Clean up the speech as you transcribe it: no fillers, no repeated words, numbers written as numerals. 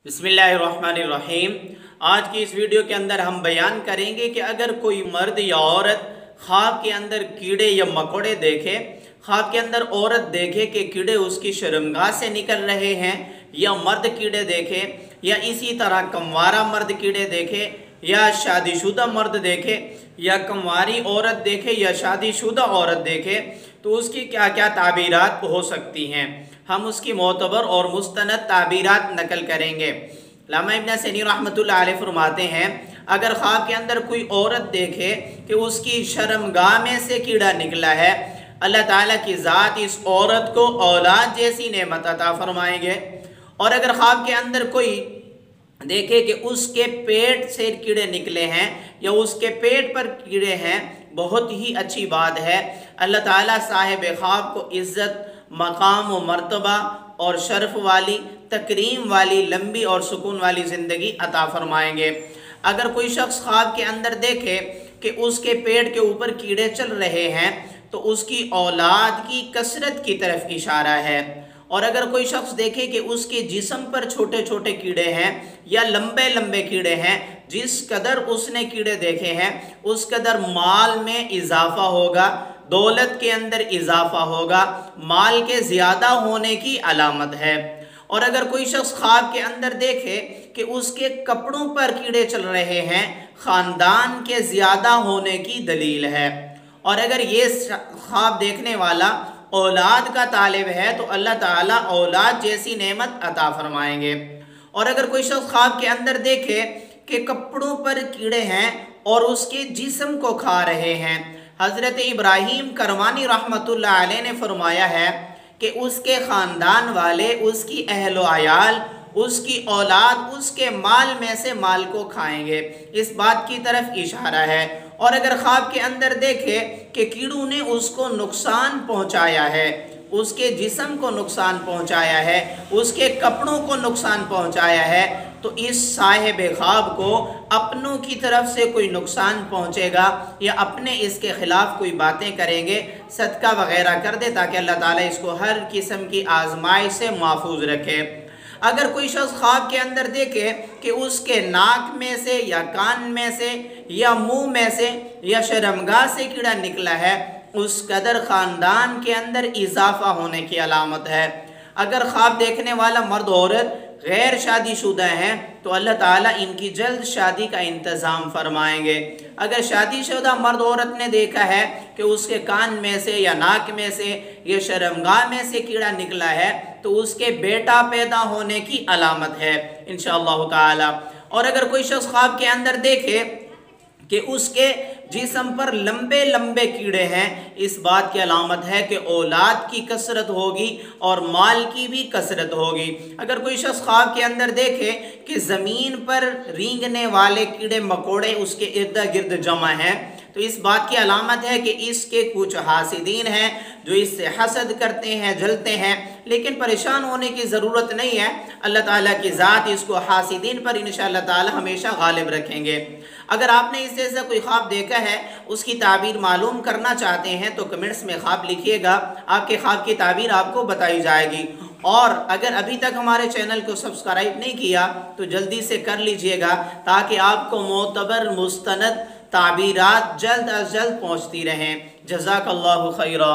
बिस्मिल्लाहिर्रहमानिर्रहीम। आज की इस वीडियो के अंदर हम बयान करेंगे कि अगर कोई मर्द या औरत ख्वाब के अंदर कीड़े या मकोड़े देखे, ख्वाब के अंदर औरत देखे कि कीड़े उसकी शर्मगाह से निकल रहे हैं, या मर्द कीड़े देखे, या इसी तरह कमवारा मर्द कीड़े देखे, या शादीशुदा मर्द देखे, या कमवारी औरत देखे, या शादीशुदा औरत देखे, तो उसकी क्या क्या ताबीरात हो सकती हैं। हम उसकी मोतबर और मुस्तनद ताबीरात नकल करेंगे। अल्लामा इब्न सैनी रहमतुल्लाह अलैह फरमाते हैं, अगर ख्वाब के अंदर कोई औरत देखे कि उसकी शर्मगाह में से कीड़ा निकला है, अल्लाह ताला की ज़ात इस औरत को औलाद जैसी नेमत अता फरमाएंगे। और अगर ख्वाब के अंदर कोई देखे कि उसके पेट से कीड़े निकले हैं या उसके पेट पर कीड़े हैं, बहुत ही अच्छी बात है। अल्लाह ताला साहिब ख्वाब को इज़्ज़त, मकाम व मर्तबा और शर्फ वाली, तकरीम वाली, लंबी और सुकून वाली ज़िंदगी अता फरमाएंगे। अगर कोई शख्स ख्वाब के अंदर देखे कि उसके पेट के ऊपर कीड़े चल रहे हैं, तो उसकी औलाद की कसरत की तरफ इशारा है। और अगर कोई शख्स देखे कि उसके जिस्म पर छोटे छोटे कीड़े हैं या लंबे लंबे कीड़े हैं, जिस कदर उसने कीड़े देखे हैं उस कदर माल में इजाफा होगा, दौलत के अंदर इजाफा होगा, माल के ज़्यादा होने की अलामत है। और अगर कोई शख्स ख्वाब के अंदर देखे कि उसके कपड़ों पर कीड़े चल रहे हैं, ख़ानदान के ज़्यादा होने की दलील है। और अगर ये ख्वाब देखने वाला औलाद का तालिब है तो अल्लाह ताला औलाद जैसी नेमत अता फरमाएंगे। और अगर कोई शख्स ख्वाब के अंदर देखे कि कपड़ों पर कीड़े हैं और उसके जिस्म को खा रहे हैं, हज़रत इब्राहीम करवानी रहमतुल्लाह अलैह ने फरमाया है कि उसके ख़ानदान वाले, उसकी अहल व अयाल, उसकी औलाद उसके माल में से माल को खाएंगे। इस बात की तरफ इशारा है। और अगर ख्वाब के अंदर देखे कि कीड़ों ने उसको नुकसान पहुंचाया है, उसके जिस्म को नुकसान पहुंचाया है, उसके कपड़ों को नुकसान पहुंचाया है, तो इस साहिब ख्वाब को अपनों की तरफ से कोई नुकसान पहुंचेगा या अपने इसके ख़िलाफ़ कोई बातें करेंगे, सदका वग़ैरह कर दे ताकि अल्लाह ताला इसको हर किस्म की आजमाइश से महफूज रखे। अगर कोई शख्स ख्वाब के अंदर देखे कि उसके नाक में से या कान में से या मुंह में से या शर्मगाह से कीड़ा निकला है, उस कदर ख़ानदान के अंदर इजाफा होने की अलामत है। अगर ख्वाब देखने वाला मर्द औरत गैर शादीशुदा हैं तो अल्लाह ताला इनकी जल्द शादी का इंतज़ाम फरमाएंगे। अगर शादीशुदा मर्द औरत ने देखा है कि उसके कान में से या नाक में से या शर्मगाह में से कीड़ा निकला है, तो उसके बेटा पैदा होने की अलामत है इंशाअल्लाह ताला। और अगर कोई शख्स ख्वाब के अंदर देखे कि उसके जिस्म पर लंबे लंबे कीड़े हैं, इस बात की अलामत है कि औलाद की कसरत होगी और माल की भी कसरत होगी। अगर कोई शख्स ख्वाब के अंदर देखे कि ज़मीन पर रेंगने वाले कीड़े मकोड़े उसके इर्द गिर्द जमा हैं, तो इस बात की अलामत है कि इसके कुछ हासिदीन हैं जो इससे हसद करते हैं, जलते हैं। लेकिन परेशान होने की ज़रूरत नहीं है, अल्लाह ताला की ज़ात इसको हासिदीन पर इंशाअल्लाह ताला हमेशा गालिब रखेंगे। अगर आपने इस जैसा कोई ख्वाब देखा है, उसकी ताबीर मालूम करना चाहते हैं तो कमेंट्स में ख्वाब लिखिएगा, आपके ख्वाब की ताबीर आपको बताई जाएगी। और अगर अभी तक हमारे चैनल को सब्सक्राइब नहीं किया तो जल्दी से कर लीजिएगा ताकि आपको मोतबर मुस्तनद ताबीरात जल्द अज जल्द पहुँचती रहें। जज़ाकल्लाहु खैरा।